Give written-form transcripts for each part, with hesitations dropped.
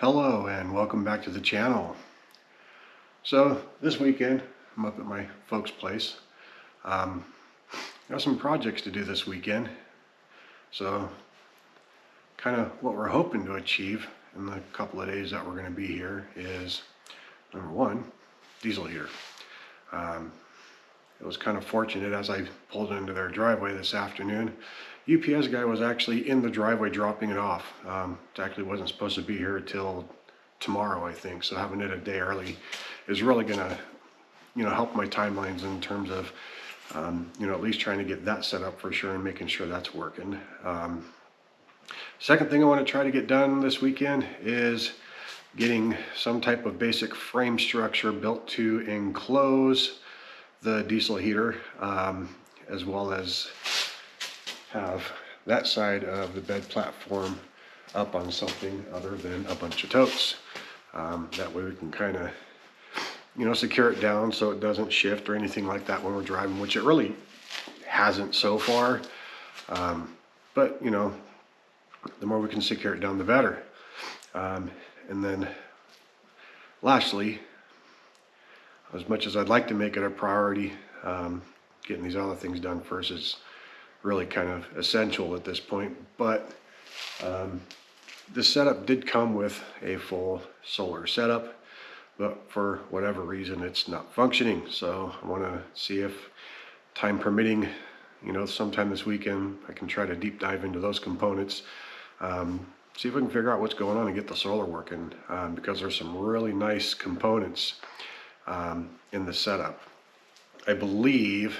Hello and welcome back to the channel. So this weekend I'm up at my folks' place. Got some projects to do this weekend. So kind of what we're hoping to achieve in the couple of days that we're going to be here is, number one, diesel heater. It was kind of fortunate as I pulled into their driveway this afternoon. UPS guy was actually in the driveway dropping it off. It actually wasn't supposed to be here till tomorrow, I think. So having it a day early is really gonna, help my timelines in terms of, at least trying to get that set up for sure and making sure that's working. Second thing I want to try to get done this weekend is getting some type of basic frame structure built to enclose the diesel heater, as well as have that side of the bed platform up on something other than a bunch of totes. That way we can kind of, secure it down so it doesn't shift or anything like that when we're driving, which it really hasn't so far. But, the more we can secure it down, the better. And then lastly, as much as I'd like to make it a priority, getting these other things done first is really kind of essential at this point. But the setup did come with a full solar setup, but for whatever reason it's not functioning. So I want to see if, time permitting, sometime this weekend I can try to deep dive into those components, see if we can figure out what's going on and get the solar working, because there's some really nice components in the setup. I believe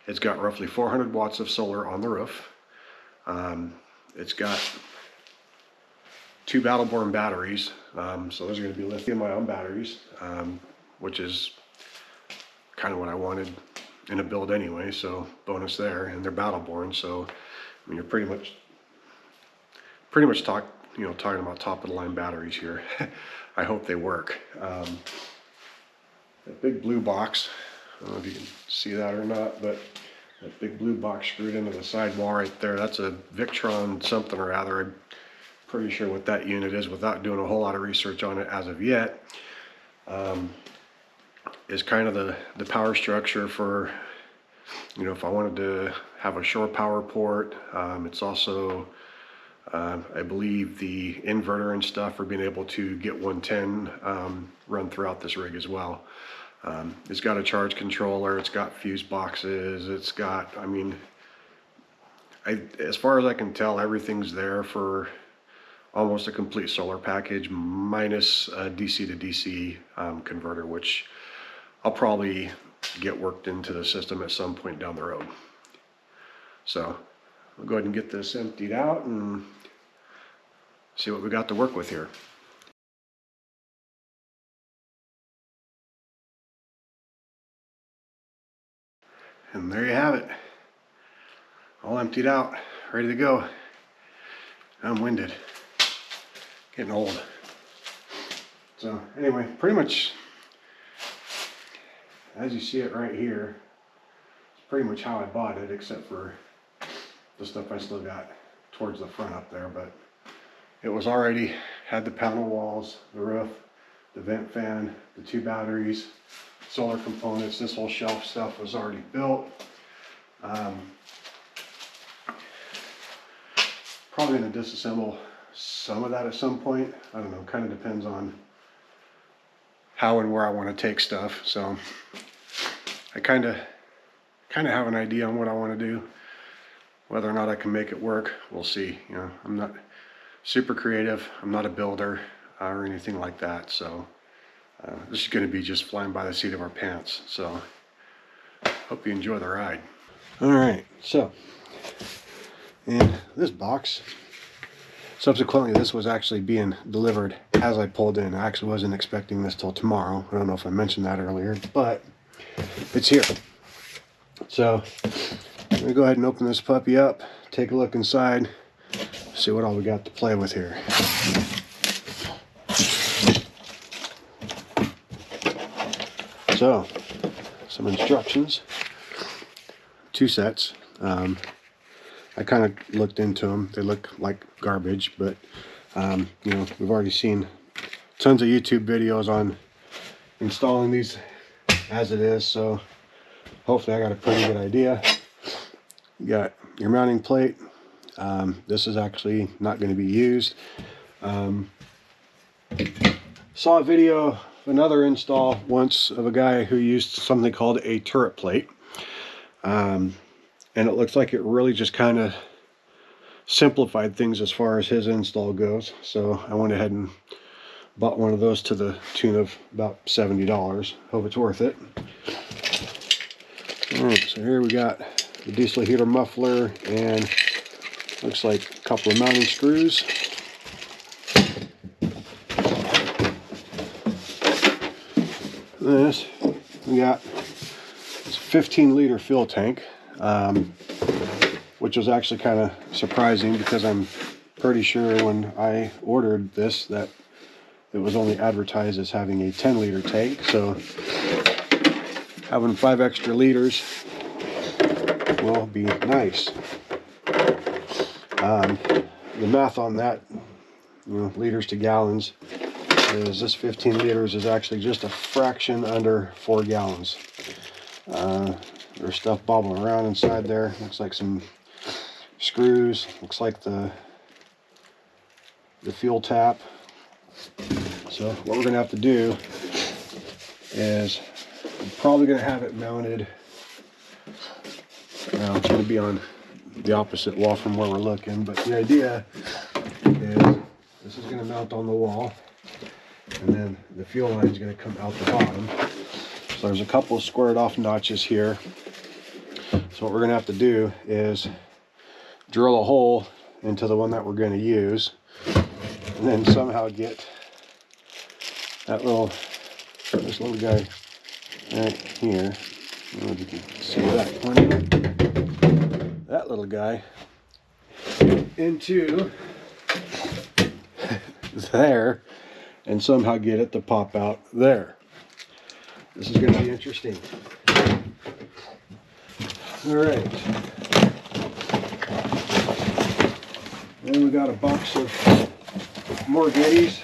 it's got roughly 400 watts of solar on the roof. It's got 2 Battle-Born batteries, so those are going to be lithium-ion batteries, which is kind of what I wanted in a build anyway, so bonus there. And they're Battle-Born, so I mean, you're pretty much talking about top-of-the-line batteries here. I hope they work. That big blue box, I don't know if you can see that or not, but that big blue box screwed into the sidewall right there, that's a Victron something or other. I'm pretty sure what that unit is without doing a whole lot of research on it as of yet. Is kind of the power structure for, if I wanted to have a shore power port. It's also, I believe, the inverter and stuff for being able to get 110 run throughout this rig as well. It's got a charge controller, it's got fuse boxes, it's got, as far as I can tell, everything's there for almost a complete solar package, minus a DC to DC converter, which I'll probably get worked into the system at some point down the road. So I'll go ahead and get this emptied out and see what we got to work with here. And there you have it, all emptied out, ready to go. I'm winded, getting old. So anyway, pretty much as you see it right here, it's pretty much how I bought it, except for the stuff I still got towards the front up there. But it was already, had the panel walls, the roof, the vent fan, the 2 batteries, solar components. This whole shelf stuff was already built. Probably going to disassemble some of that at some point. I don't know, kind of depends on how and where I want to take stuff. So I kind of have an idea on what I want to do. Whether or not I can make it work, we'll see. I'm not super creative, I'm not a builder or anything like that, so this is going to be just flying by the seat of our pants. So hope you enjoy the ride. Alright, so in this box, subsequently this was actually being delivered as I pulled in. I actually wasn't expecting this till tomorrow. I don't know if I mentioned that earlier, but it's here. So I'm going to go ahead and open this puppy up, take a look inside, see what all we got to play with here. So, some instructions, 2 sets. I kind of looked into them. They look like garbage, but we've already seen tons of YouTube videos on installing these as it is, so hopefully I got a pretty good idea. You got your mounting plate. This is actually not going to be used. Saw a video of another install once of a guy who used something called a turret plate. And it looks like it really just kind of simplified things as far as his install goes. So I went ahead and bought one of those to the tune of about $70. Hope it's worth it. Alright, so here we got the diesel heater muffler and looks like a couple of mounting screws. This, we got this 15-liter fuel tank, which was actually kind of surprising because I'm pretty sure when I ordered this that it was only advertised as having a 10-liter tank, so having 5 extra liters will be nice. The math on that, liters to gallons, is this 15 liters is actually just a fraction under 4 gallons. There's stuff bobbling around inside there. Looks like some screws. Looks like the fuel tap. So what we're going to have to do is I'm probably going to have it mounted. Well, it's going to be on the opposite wall from where we're looking, but the idea is this is going to mount on the wall, and then the fuel line is going to come out the bottom. So there's a couple of squared off notches here. So what we're going to have to do is drill a hole into the one that we're going to use, and then somehow get this little guy right here. I don't know if you can see that one. That little guy into there and somehow get it to pop out there. This is going to be interesting. All right. Then we got a box of more goodies.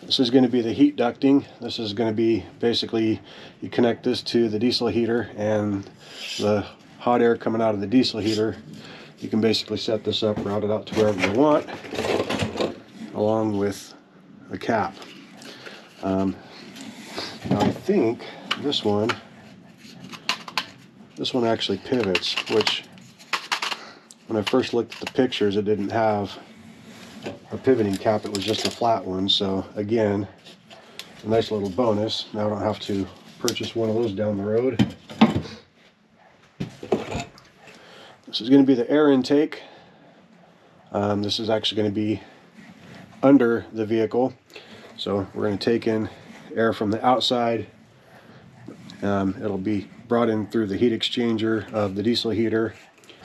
This is going to be the heat ducting. This is going to be basically, you connect this to the diesel heater, and the hot air coming out of the diesel heater, you can basically set this up, route it out to wherever you want, along with the cap. Now I think this one actually pivots, which when I first looked at the pictures, it didn't have a pivoting cap. It was just a flat one. So again, a nice little bonus. Now I don't have to purchase one of those down the road. This is going to be the air intake. This is actually going to be under the vehicle. So we're going to take in air from the outside. It'll be brought in through the heat exchanger of the diesel heater.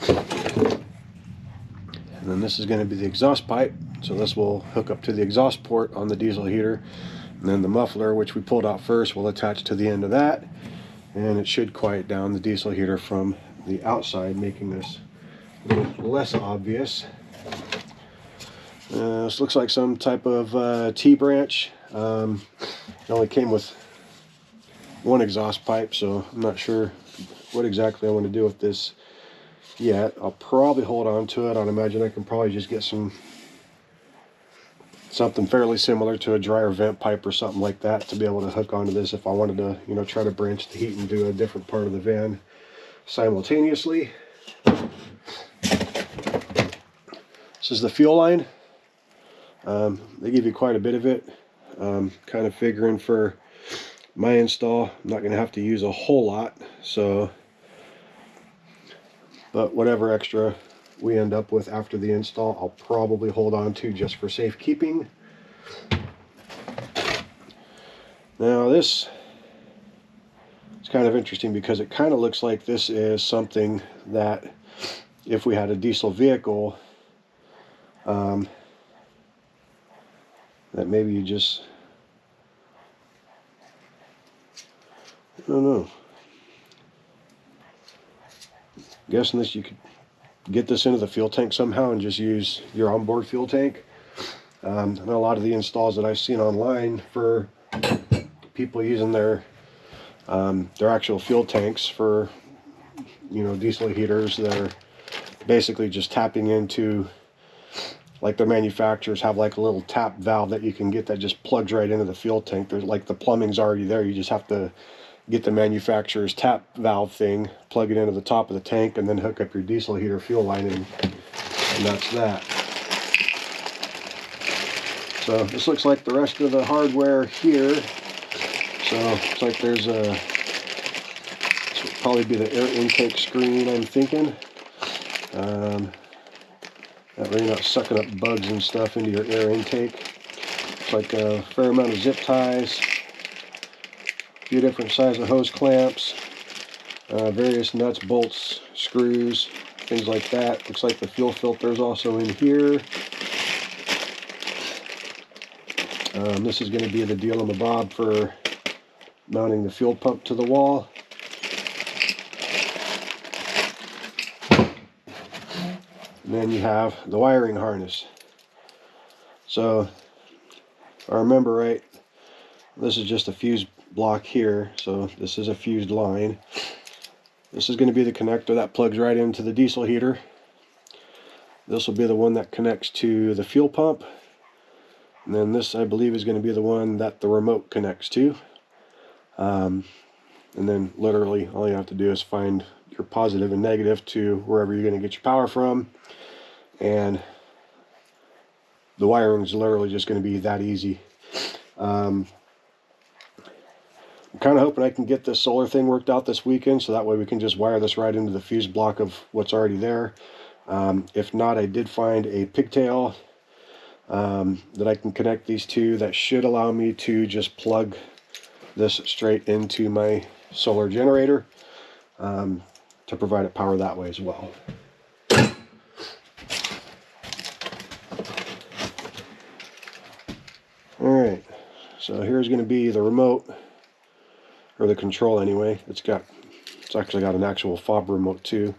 And then this is going to be the exhaust pipe. So this will hook up to the exhaust port on the diesel heater. And then the muffler, which we pulled out first, will attach to the end of that. And it should quiet down the diesel heater from the outside, making this a little less obvious. This looks like some type of T-branch. It only came with one exhaust pipe, so I'm not sure what exactly I want to do with this yet. I'll probably hold on to it. I'd imagine I can probably just get something fairly similar to a dryer vent pipe or something like that to be able to hook onto this if I wanted to, try to branch the heat and do a different part of the van simultaneously. This is the fuel line. They give you quite a bit of it. Kind of figuring for my install, I'm not going to have to use a whole lot, but whatever extra we end up with after the install, I'll probably hold on to just for safekeeping. Now this is kind of interesting because it kind of looks like this is something that if we had a diesel vehicle, that maybe you just, I don't know. I'm guessing this, you could get this into the fuel tank somehow and just use your onboard fuel tank. I know a lot of the installs that I've seen online for people using their actual fuel tanks for, you know, diesel heaters, they're basically just tapping into, like the manufacturers have like a little tap valve that you can get that just plugs right into the fuel tank. There's like the plumbing's already there. You just have to get the manufacturer's tap valve thing, plug it into the top of the tank, and then hook up your diesel heater fuel line, and that's that. So this looks like the rest of the hardware here. So it's like there's a, this would probably be the air intake screen, I'm thinking. That way you're not sucking up bugs and stuff into your air intake. It's like a fair amount of zip ties, a few different size of hose clamps, various nuts, bolts, screws, things like that. Looks like the fuel filter is also in here. This is going to be the deal-em-a-bob for mounting the fuel pump to the wall. And then you have the wiring harness. So, if I remember right, this is just a fuse block here. So this is a fused line. This is going to be the connector that plugs right into the diesel heater. This will be the one that connects to the fuel pump. And then this, I believe, is going to be the one that the remote connects to. And then literally all you have to do is find your positive and negative to wherever you're going to get your power from. And the wiring is literally just going to be that easy. I'm kind of hoping I can get this solar thing worked out this weekend, so that way we can just wire this right into the fuse block of what's already there. If not, I did find a pigtail that I can connect these two that should allow me to just plug this straight into my solar generator to provide it power that way as well. Alright, so here's going to be the remote, or the control anyway. It's actually got an actual fob remote too.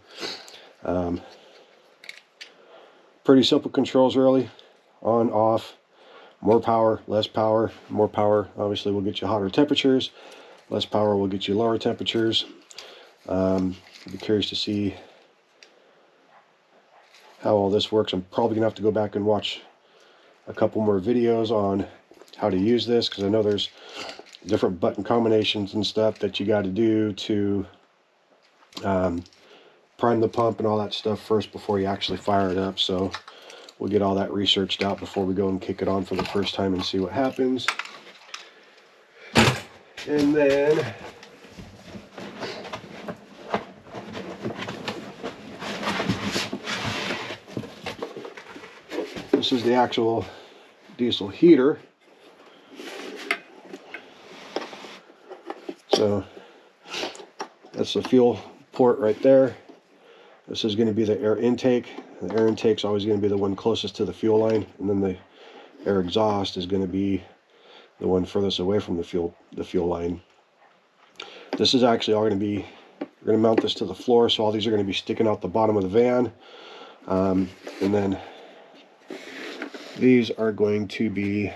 Pretty simple controls really. On, off, more power, less power. More power obviously will get you hotter temperatures. Less power will get you lower temperatures. I'd be curious to see how all this works. I'm probably going to have to go back and watch a couple more videos on how to use this, because I know there's different button combinations and stuff that you got to do to prime the pump and all that stuff first before you actually fire it up. So we'll get all that researched out before we go and kick it on for the first time and see what happens. And then this is the actual diesel heater. So that's the fuel port right there. This is going to be the air intake. The air intake is always going to be the one closest to the fuel line, and then the air exhaust is going to be the one furthest away from the fuel line. This is actually all going to be, we're going to mount this to the floor, so all these are going to be sticking out the bottom of the van. And then these are going to be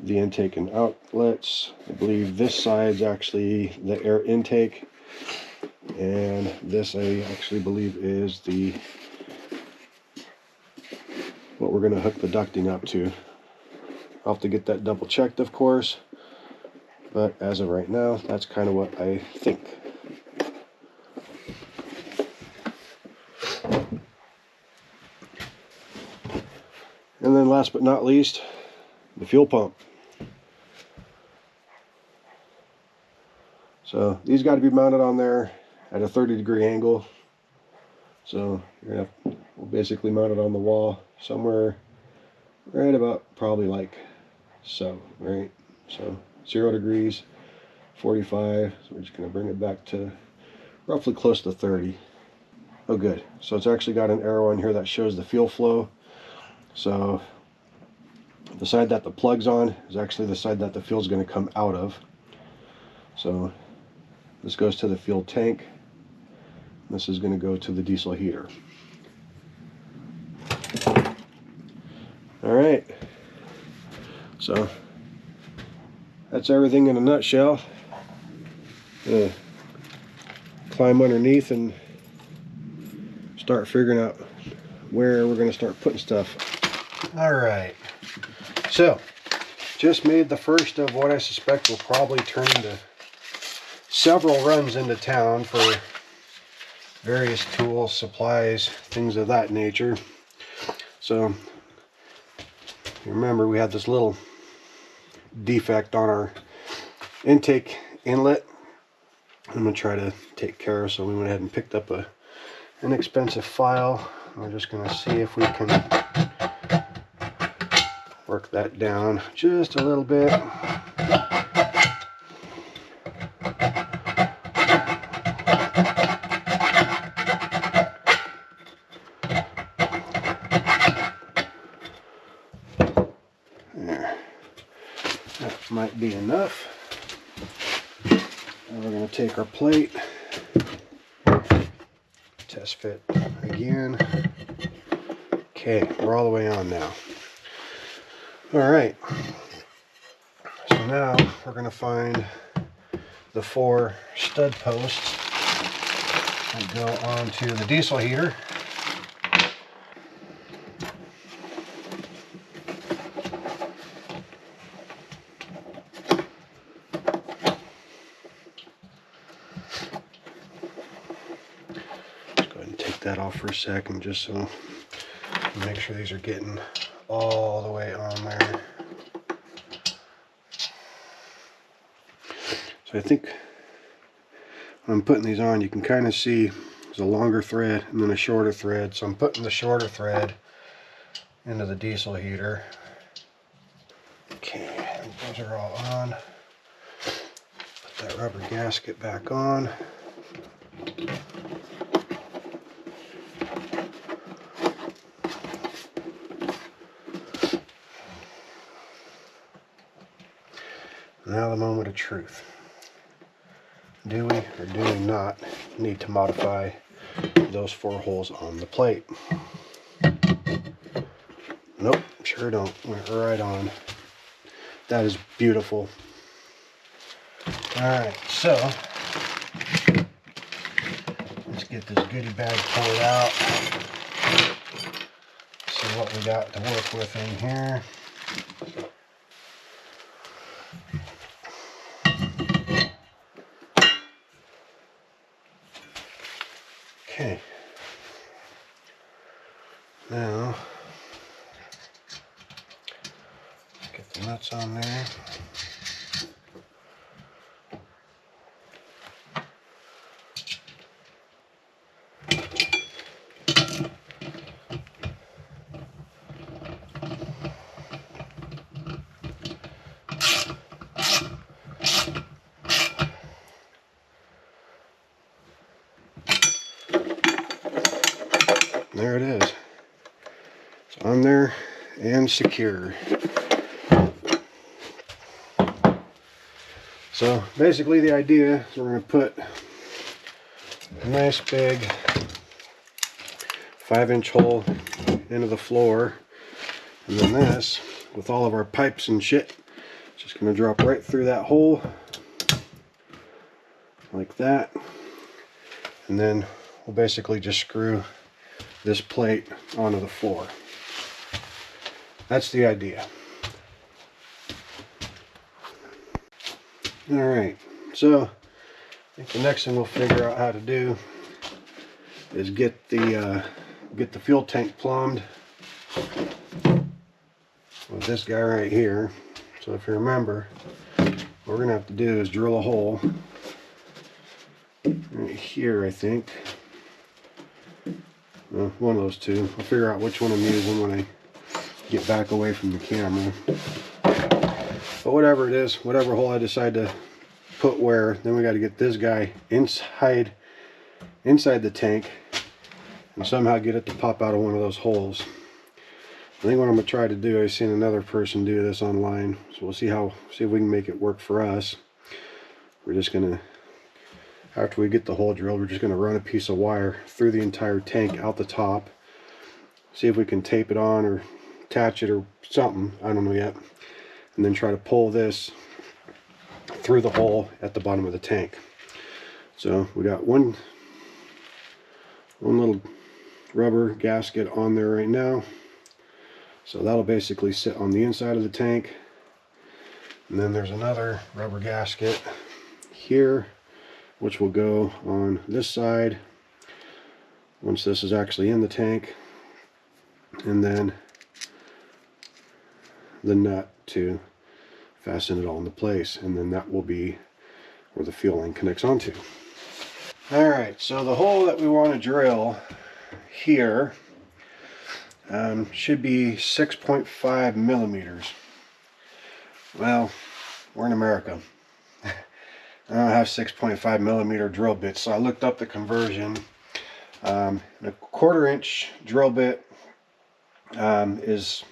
the intake and outlets. I believe this side's actually the air intake, and this I actually believe is the what we're going to hook the ducting up to. I'll have to get that double checked, of course, but as of right now, that's kind of what I think. And then last but not least, the fuel pump. So these got to be mounted on there at a 30-degree angle. So you're gonna have, we'll basically mount it on the wall somewhere right about probably like so, right? So 0 degrees, 45. So we're just gonna bring it back to roughly close to 30. Oh, good. So it's actually got an arrow on here that shows the fuel flow. So the side that the plug's on is actually the side that the fuel's going to come out of. So this goes to the fuel tank. This is going to go to the diesel heater. All right. So that's everything in a nutshell. Climb underneath and start figuring out where we're going to start putting stuff. All right, so just made the first of what I suspect will probably turn into several runs into town for various tools, supplies, things of that nature. So remember, we had this little defect on our intake inlet. I'm going to try to take care of, so we went ahead and picked up a inexpensive file. We're just going to see if we can work that down just a little bit. There. That might be enough. Now we're going to take our plate, test fit again. Okay, we're all the way on now. Alright, so now we're going to find the 4 stud posts that go onto the diesel heater. Let's go ahead and take that off for a second, just so make sure these are getting all the way on there. So I think when I'm putting these on, you can kind of see there's a longer thread and then a shorter thread. So I'm putting the shorter thread into the diesel heater. Okay, those are all on. Put that rubber gasket back on. Now the moment of truth. Do we or do we not need to modify those 4 holes on the plate? Nope, sure don't. Went right on. That is beautiful. Alright, so let's get this goodie bag pulled out. See what we got to work with in here. Okay, now let's get the nuts on there. There it is. It's on there and secure. So basically the idea is we're going to put a nice big 5-inch hole into the floor, and then this, with all of our pipes and shit, it's just going to drop right through that hole like that, and then we'll basically just screw this plate onto the floor. That's the idea. Alright, so I think the next thing we'll figure out how to do is get the fuel tank plumbed with this guy right here. So if you remember, what we're going to have to do is drill a hole right here, I think. One of those two. I'll figure out which one I'm using when I get back away from the camera. But whatever it is, whatever hole I decide to put where, then we got to get this guy inside the tank and somehow get it to pop out of one of those holes. I think what I'm going to try to do, I've seen another person do this online, so we'll see if we can make it work for us. We're just going to, after we get the hole drilled, we're just going to run a piece of wire through the entire tank out the top. See if we can tape it on or attach it or something. I don't know yet. And and then try to pull this through the hole at the bottom of the tank. So we got one little rubber gasket on there right now. So that'll basically sit on the inside of the tank. And then there's another rubber gasket here, which will go on this side once this is actually in the tank. And then the nut to fasten it all into place. And then that will be where the fuel line connects onto. Alright, so the hole that we want to drill here should be 6.5 millimeters. Well, we're in America. I don't have 6.5 millimeter drill bits, so I looked up the conversion. A 1/4 inch drill bit is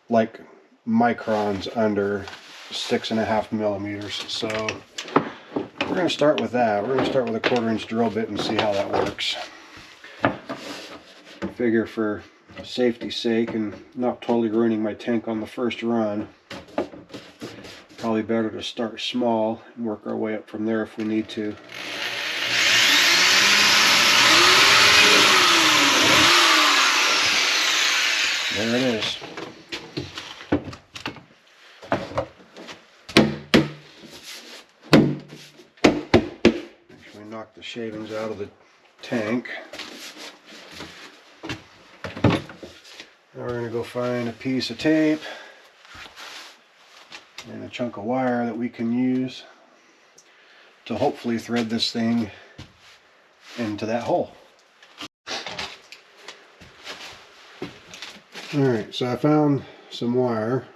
like microns under 6.5 millimeters. So we're going to start with that. We're going to start with a 1/4 inch drill bit and see how that works. I figure for safety's sake and not totally ruining my tank on the first run, probably better to start small and work our way up from there if we need to. There it is. Make sure we knock the shavings out of the tank. Now we're going to go find a piece of tape and a chunk of wire that we can use to hopefully thread this thing into that hole. Alright, so I found some wire.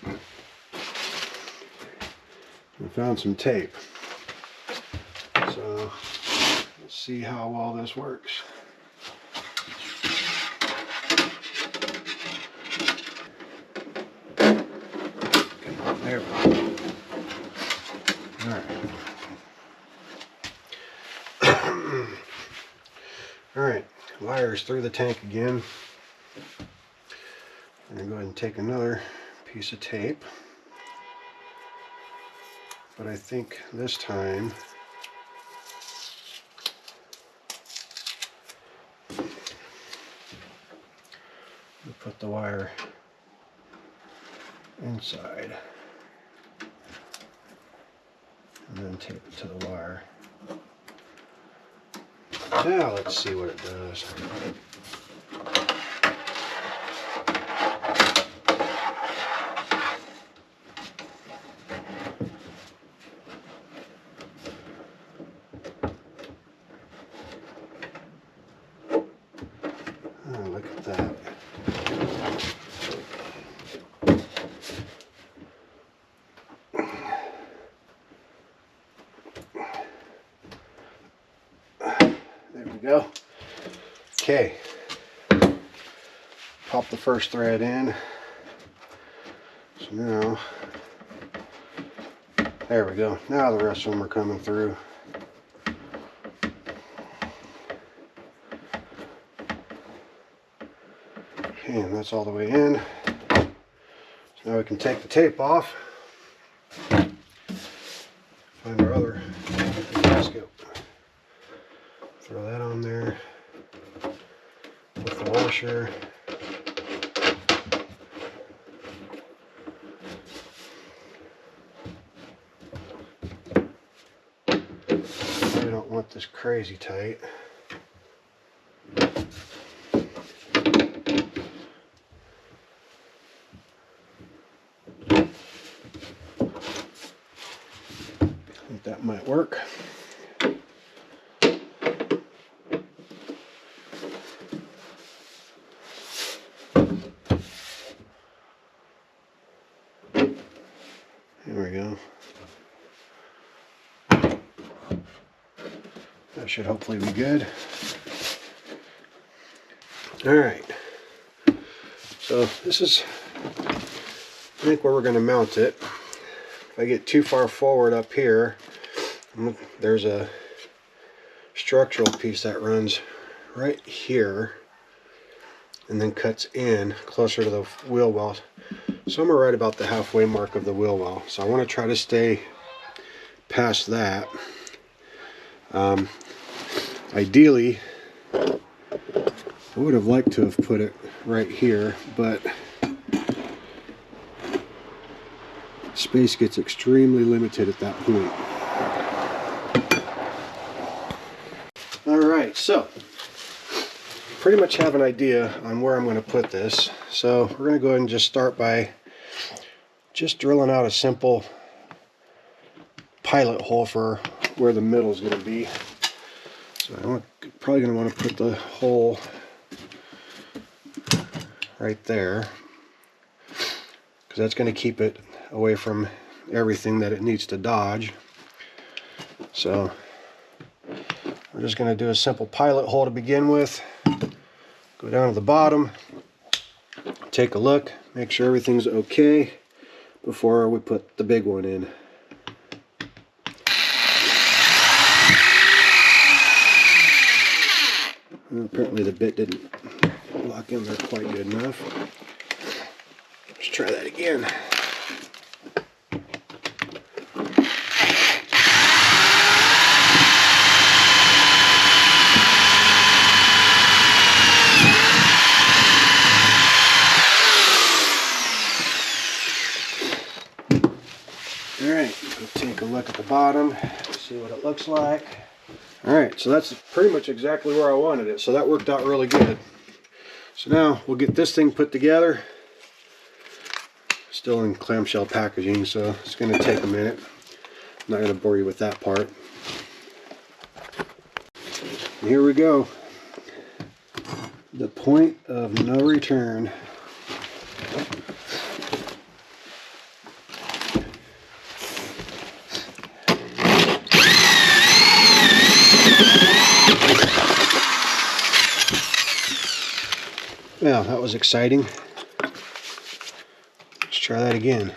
I found some tape. So let's see how well this works. There we go. Alright. Alright, wires through the tank again. I'm going to go ahead and take another piece of tape. But I think this time we'll put the wire inside and then tape it to the wire. Now let's see what it does. Oh, look at that. There we go. Okay. Pop the first thread in. So now, there we go. Now the rest of them are coming through. Okay, and that's all the way in. So now we can take the tape off. Find our other gasket. Throw that on there with the washer. I don't want this crazy tight. I think that might work. There we go. That should hopefully be good. Alright. So this is, I think, where we're going to mount it. If I get too far forward up here, there's a structural piece that runs right here. and then cuts in closer to the wheel well. So I'm right about the halfway mark of the wheel well. So I want to try to stay past that. Ideally, I would have liked to have put it right here, but space gets extremely limited at that point. Alright, so pretty much have an idea on where I'm going to put this. So we're going to go ahead and just start by just drilling out a simple pilot hole for where the middle is going to be. So I'm probably going to want to put the hole right there, because that's going to keep it away from everything that it needs to dodge. So we're just going to do a simple pilot hole to begin with. Go down to the bottom, take a look, make sure everything's okay before we put the big one in. Well, apparently the bit didn't lock in there quite good enough. Let's try that again. Alright, let's take a look at the bottom, see what it looks like. Alright, so that's pretty much exactly where I wanted it, so that worked out really good. So now we'll get this thing put together. Still in clamshell packaging, so it's going to take a minute. I'm not going to bore you with that part. And here we go. The point of no return. Well, that was exciting. Let's try that again.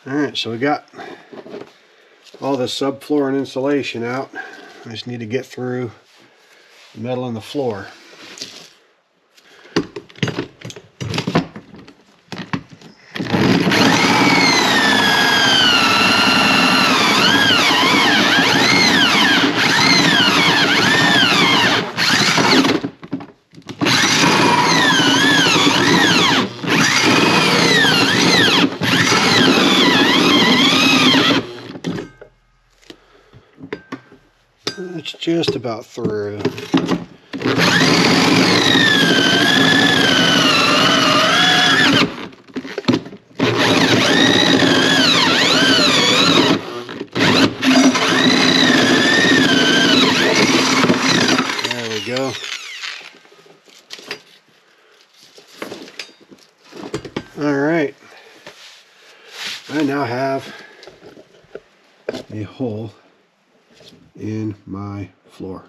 Alright, so we got all the subfloor and insulation out. I just need to get through the metal and the floor. It's just about through. There we go. All right. I now have a hole in my floor.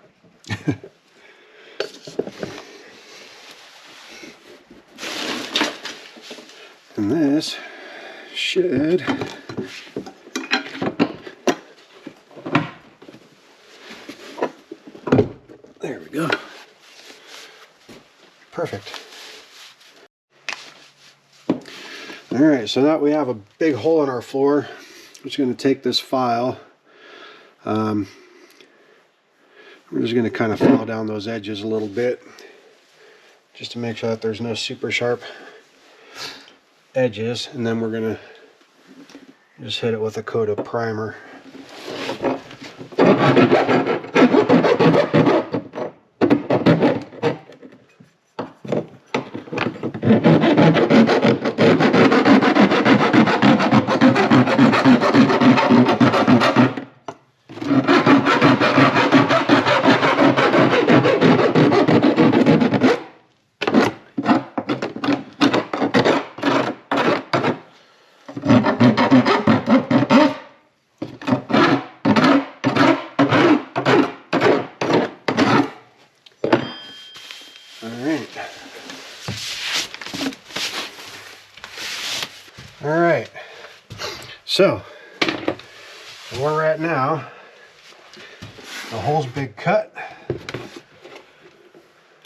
And this should there we go. Perfect. All right, so now we have a big hole in our floor. I'm just going to take this file. We're just going to kind of file down those edges a little bit, just to make sure that there's no super sharp edges, and then we're going to just hit it with a coat of primer. Alright, so where we're at now, the hole's been cut,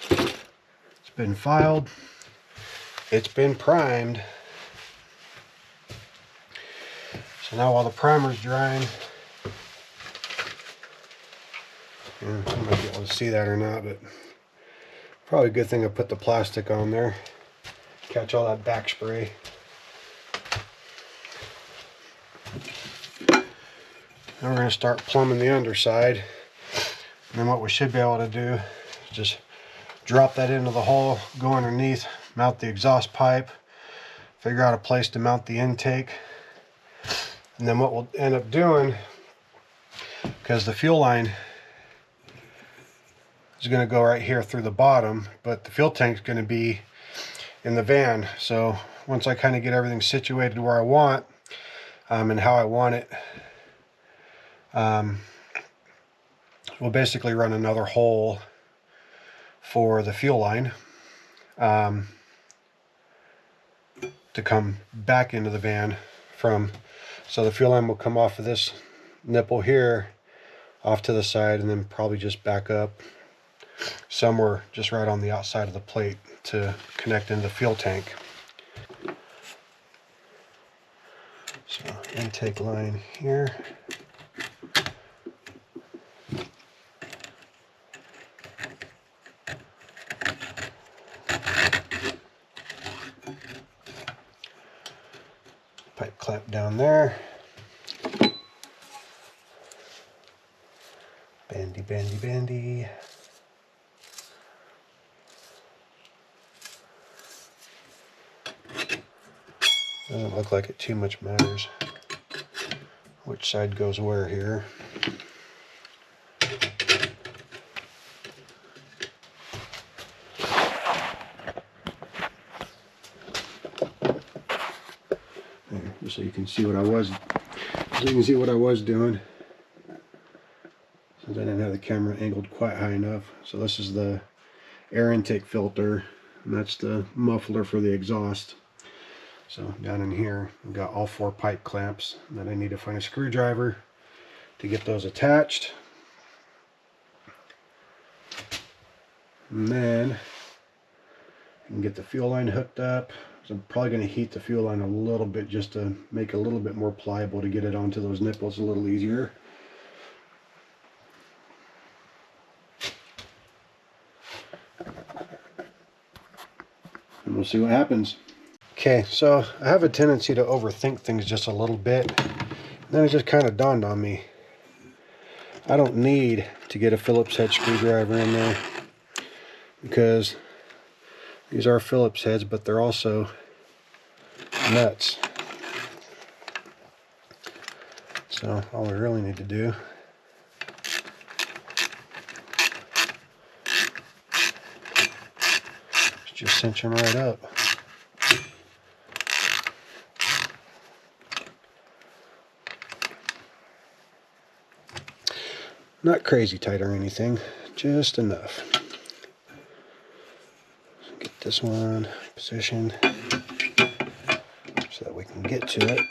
it's been filed, it's been primed. So now while the primer's drying, I might be able to see that or not, but probably a good thing I put the plastic on there, catch all that back spray. Now we're going to start plumbing the underside, and then what we should be able to do is just drop that into the hole, go underneath, mount the exhaust pipe, figure out a place to mount the intake, and then what we'll end up doing, because the fuel line is going to go right here through the bottom, but the fuel tank is going to be in the van. So once I kind of get everything situated where I want and how I want it, we'll basically run another hole for the fuel line to come back into the van from. So the fuel line will come off of this nipple here off to the side, and then probably just back up somewhere just right on the outside of the plate to connect into the fuel tank. So intake line here. Pipe clamp down there. Bandy, bandy, bandy. Doesn't look like it too much matters which side goes where here. There, just so you can see what I was doing. Since I didn't have the camera angled quite high enough. So this is the air intake filter, and that's the muffler for the exhaust. So down in here, I've got all 4 pipe clamps, and then I need to find a screwdriver to get those attached. And then I can get the fuel line hooked up. So I'm probably going to heat the fuel line a little bit just to make it a little bit more pliable to get it onto those nipples a little easier. And we'll see what happens. Okay, so I have a tendency to overthink things just a little bit. And then it just kind of dawned on me, I don't need to get a Phillips head screwdriver in there, because these are Phillips heads, but they're also nuts. So all we really need to do is just cinch them right up. Not crazy tight or anything, just enough. Get this one positioned so that we can get to it.